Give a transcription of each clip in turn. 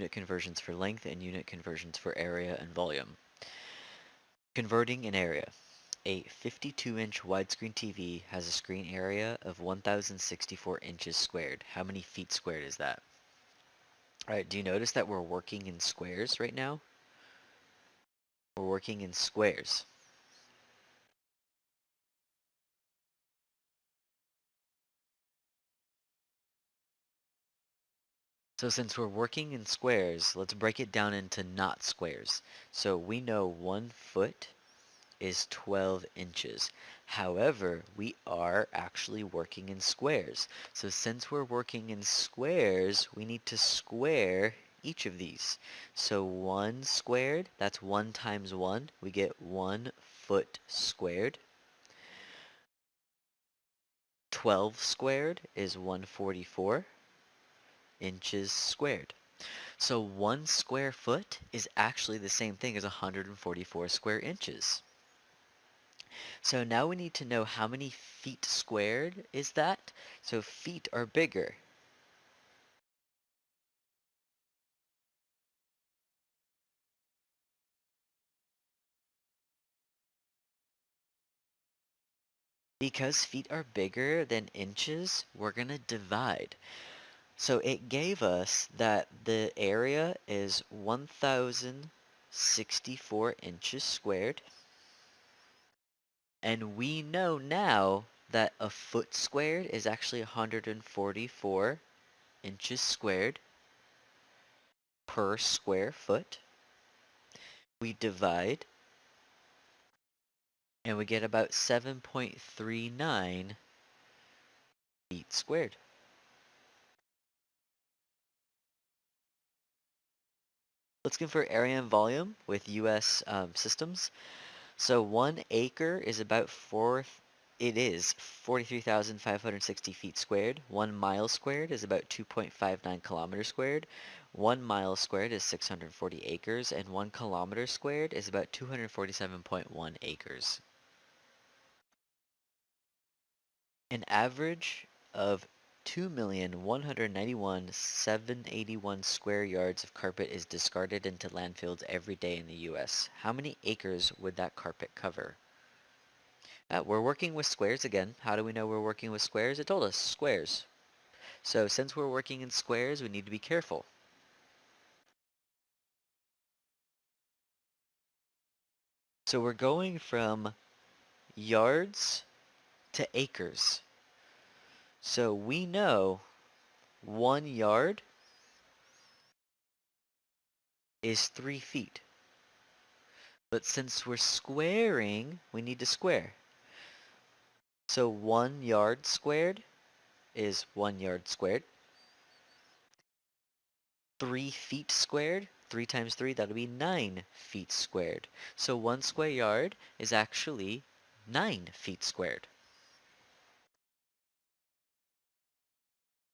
unit conversions for length and unit conversions for area and volume. Converting an area. A 52-inch widescreen TV has a screen area of 1,064 inches squared. How many feet squared is that? Alright, do you notice that we're working in squares right now? We're working in squares. So since we're working in squares, let's break it down into not squares. So we know 1 foot is 12 inches. However, we are actually working in squares. So since we're working in squares, we need to square each of these. So 1 squared, that's 1 times 1. We get 1 foot squared. 12 squared is 144 inches squared. So 1 square foot is actually the same thing as 144 square inches. So now we need to know how many feet squared is that. So feet are bigger. Because feet are bigger than inches, we're going to divide. So it gave us that the area is 1,064 inches squared. And we know now that a foot squared is actually 144 inches squared per square foot. We divide, and we get about 7.39 feet squared. Let's convert area and volume with US systems. So 1 acre is about 43,560 feet squared. 1 mile squared is about 2.59 kilometers squared. 1 mile squared is 640 acres, and 1 kilometer squared is about 247.1 acres. An average of 2,191,781 square yards of carpet is discarded into landfills every day in the US. How many acres would that carpet cover? We're working with squares again. How do we know we're working with squares? It told us squares. So since we're working in squares, we need to be careful. So we're going from yards to acres. So we know 1 yard is 3 feet. But since we're squaring, we need to square. So 1 yard squared is 1 yard squared. 3 feet squared, 3 times 3, that'll be 9 feet squared. So 1 square yard is actually 9 feet squared.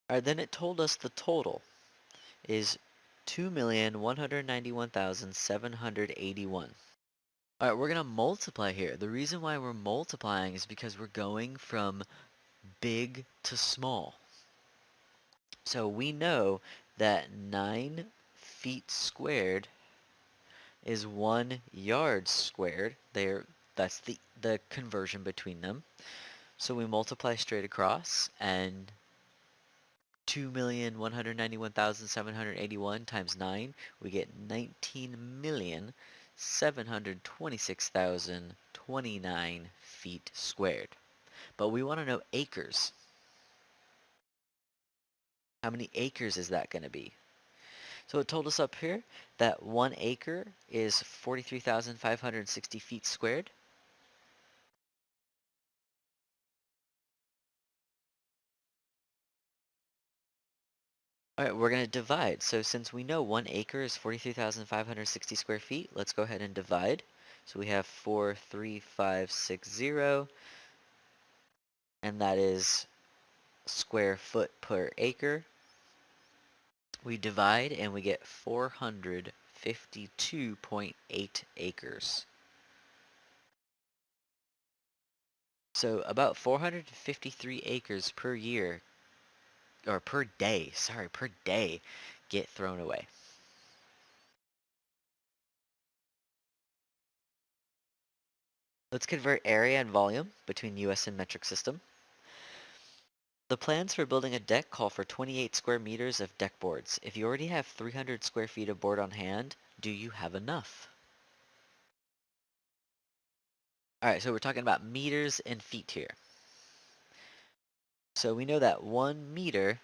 Alright, then it told us the total is 2,191,781. Alright, we're going to multiply here. The reason why we're multiplying is because we're going from big to small. So we know that 9 feet squared is 1 yard squared. That's the conversion between them. So we multiply straight across, and 2,191,781 times 9, we get 19,726,029 feet squared. But we want to know acres. How many acres is that going to be? So it told us up here that 1 acre is 43,560 feet squared. Alright, we're going to divide. So since we know 1 acre is 43,560 square feet, let's go ahead and divide. So we have 43560, and that is square foot per acre. We divide and we get 452.8 acres. So about 453 acres per year, or per day, get thrown away. Let's convert area and volume between US and metric system. The plans for building a deck call for 28 square meters of deck boards. If you already have 300 square feet of board on hand, do you have enough? Alright, so we're talking about meters and feet here. So we know that 1 meter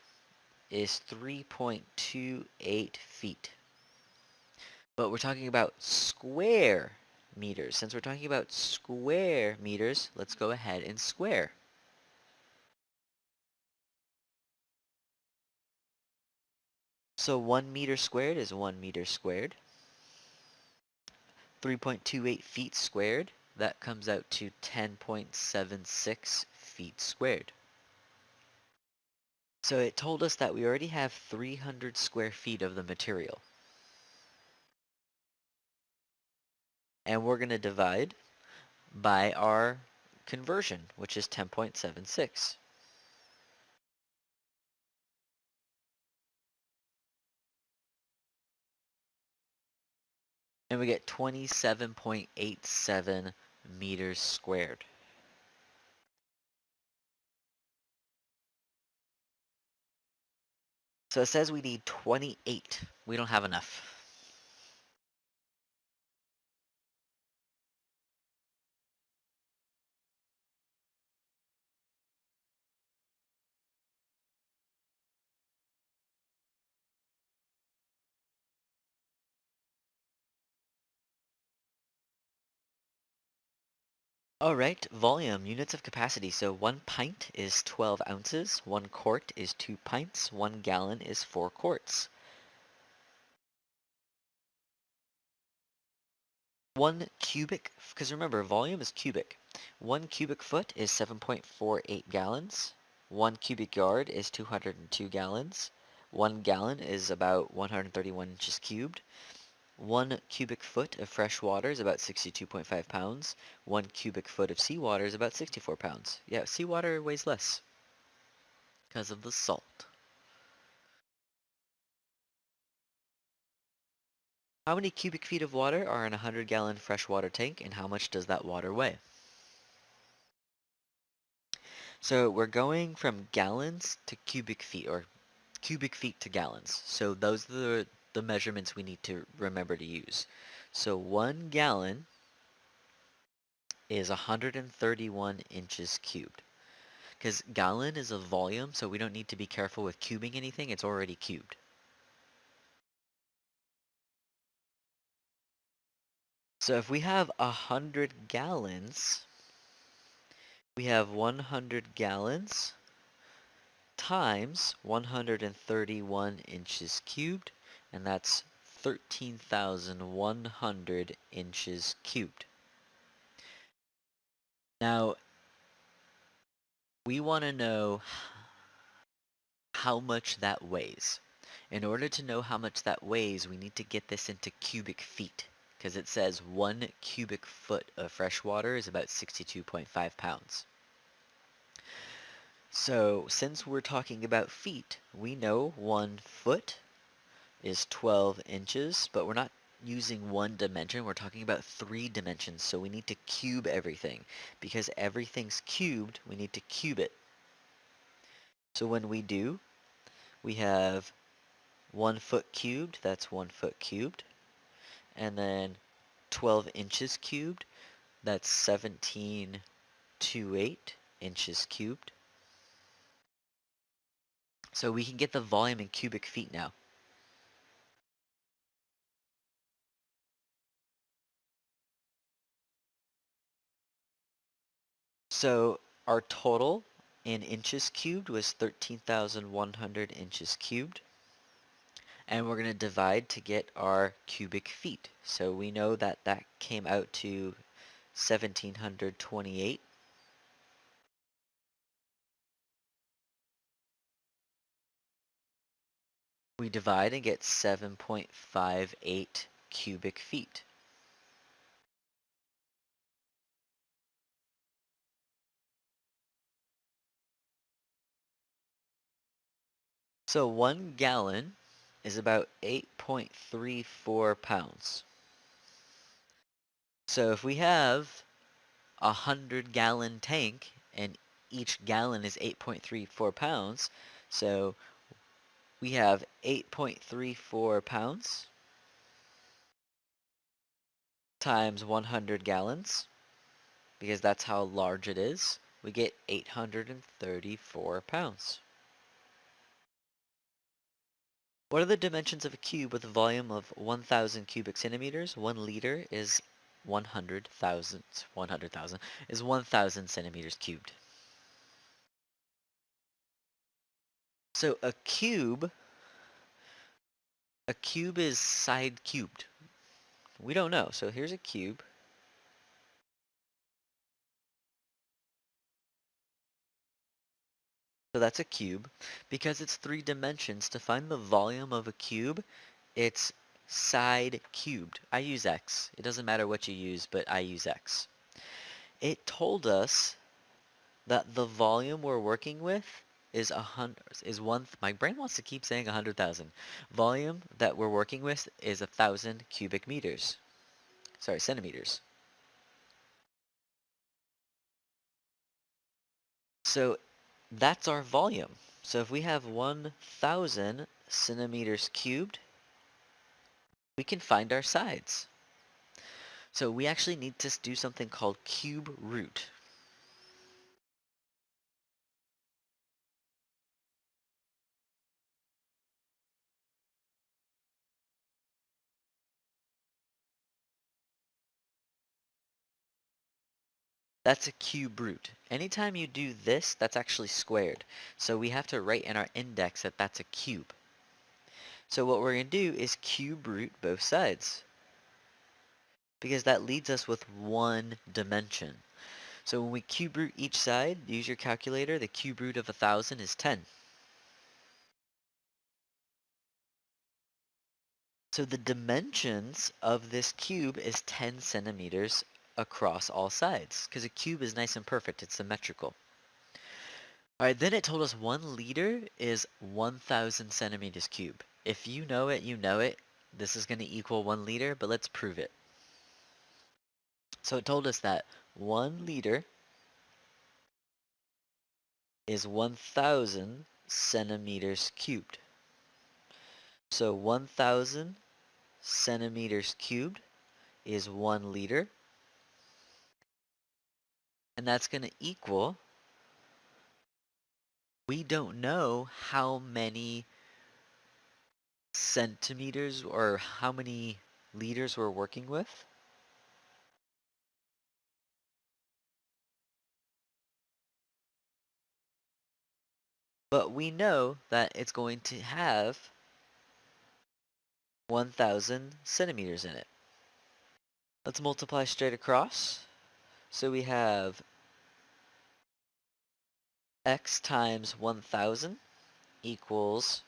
is 3.28 feet. But we're talking about square meters. Since we're talking about square meters, let's go ahead and square. So 1 meter squared is 1 meter squared. 3.28 feet squared, that comes out to 10.76 feet squared. So it told us that we already have 300 square feet of the material. And we're going to divide by our conversion, which is 10.76. And we get 27.87 meters squared. So it says we need 28. We don't have enough. Alright, volume, units of capacity. So 1 pint is 12 ounces, 1 quart is 2 pints, 1 gallon is 4 quarts. 1 cubic, because remember, volume is cubic. 1 cubic foot is 7.48 gallons. 1 cubic yard is 202 gallons. 1 gallon is about 131 inches cubed. 1 cubic foot of fresh water is about 62.5 pounds. 1 cubic foot of seawater is about 64 pounds. Yeah, seawater weighs less because of the salt. How many cubic feet of water are in a 100-gallon freshwater tank, and how much does that water weigh? So we're going from gallons to cubic feet, or cubic feet to gallons. So those are the measurements we need to remember to use. So 1 gallon is 131 inches cubed. Because gallon is a volume, so we don't need to be careful with cubing anything, it's already cubed. So if we have 100 gallons, we have 100 gallons times 131 inches cubed, and that's 13,100 inches cubed. Now, we want to know how much that weighs. In order to know how much that weighs, we need to get this into cubic feet, because it says 1 cubic foot of fresh water is about 62.5 pounds. So, since we're talking about feet, we know 1 foot is 12 inches, but we're not using one dimension, we're talking about 3 dimensions, so we need to cube everything. Because everything's cubed, we need to cube it. So when we do, we have 1 foot cubed, that's 1 foot cubed, and then 12 inches cubed, that's 1728 inches cubed. So we can get the volume in cubic feet now. So our total in inches cubed was 13,100 inches cubed. And we're going to divide to get our cubic feet. So we know that that came out to 1,728. We divide and get 7.58 cubic feet. So 1 gallon is about 8.34 pounds. So if we have a 100-gallon tank, and each gallon is 8.34 pounds. So we have 8.34 pounds times 100 gallons, because that's how large it is. We get 834 pounds. What are the dimensions of a cube with a volume of 1,000 cubic centimeters? 1 liter is 100,000 is 1,000 centimeters cubed. So a cube is side cubed. We don't know. So here's a cube. So that's a cube. Because it's 3 dimensions, to find the volume of a cube, it's side cubed. I use x. It doesn't matter what you use, but I use x. It told us that the volume we're working with is my brain wants to keep saying 100,000. Volume that we're working with is 1,000 cubic meters. Sorry, centimeters. So that's our volume. So if we have 1,000 centimeters cubed, we can find our sides. So we actually need to do something called cube root. That's a cube root. Anytime you do this, that's actually squared. So we have to write in our index that that's a cube. So what we're going to do is cube root both sides, because that leaves us with one dimension. So when we cube root each side, use your calculator, the cube root of 1,000 is 10. So the dimensions of this cube is 10 centimeters across all sides, because a cube is nice and perfect, it's symmetrical. Alright, then it told us 1 liter is 1,000 centimeters cubed. If you know it, you know it. This is going to equal 1 liter, but let's prove it. So it told us that 1 liter is 1,000 centimeters cubed. So 1,000 centimeters cubed is 1 liter. And that's going to equal, we don't know how many centimeters or how many liters we're working with. But we know that it's going to have 1,000 centimeters in it. Let's multiply straight across. So we have x times 1,000 equals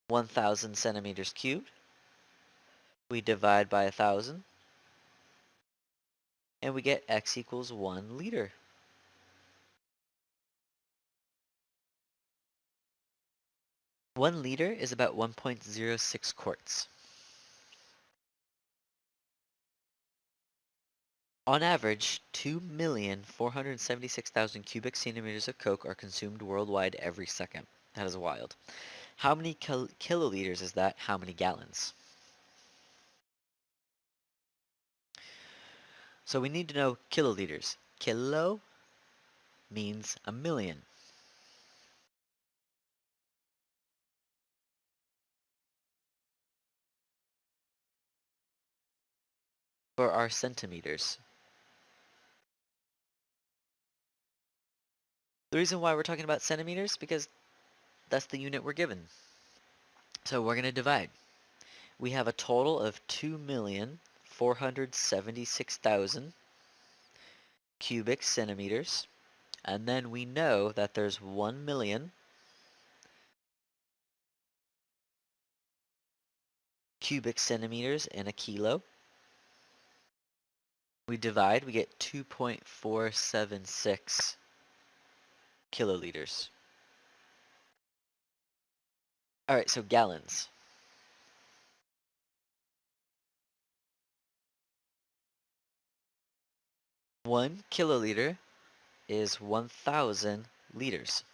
1,000 centimeters cubed. We divide by 1,000, and we get x equals 1 liter. One liter is about 1.06 quarts. On average, 2,476,000 cubic centimeters of Coke are consumed worldwide every second. That is wild. How many kiloliters is that? How many gallons? So we need to know kiloliters. Kilo means a million. For our centimeters. The reason why we're talking about centimeters, because that's the unit we're given. So we're going to divide. We have a total of 2,476,000 cubic centimeters. And then we know that there's 1 million cubic centimeters in a kilo. We divide, we get 2.476 kiloliters. Alright, so gallons. 1 kiloliter is 1,000 liters.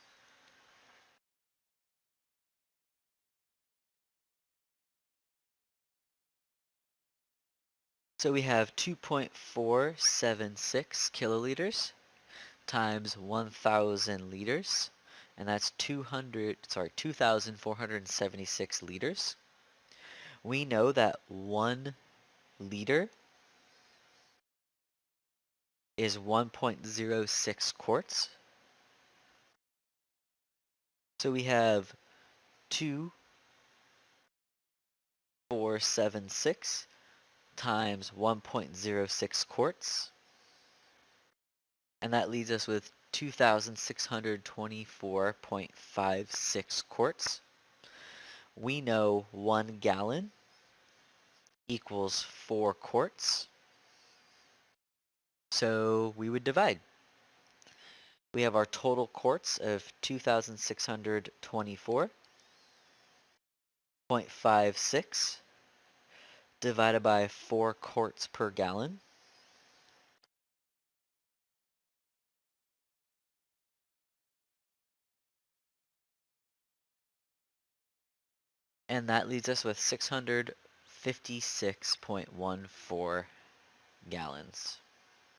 So we have 2.476 kiloliters times 1,000 liters, and that's 2,476 liters. We know that 1 liter is 1.06 quarts. So we have 2,476 times 1.06 quarts, and that leaves us with 2,624.56 quarts. We know 1 gallon equals 4 quarts, so we would divide. We have our total quarts of 2,624.56 divided by 4 quarts per gallon. And that leaves us with 656.14 gallons.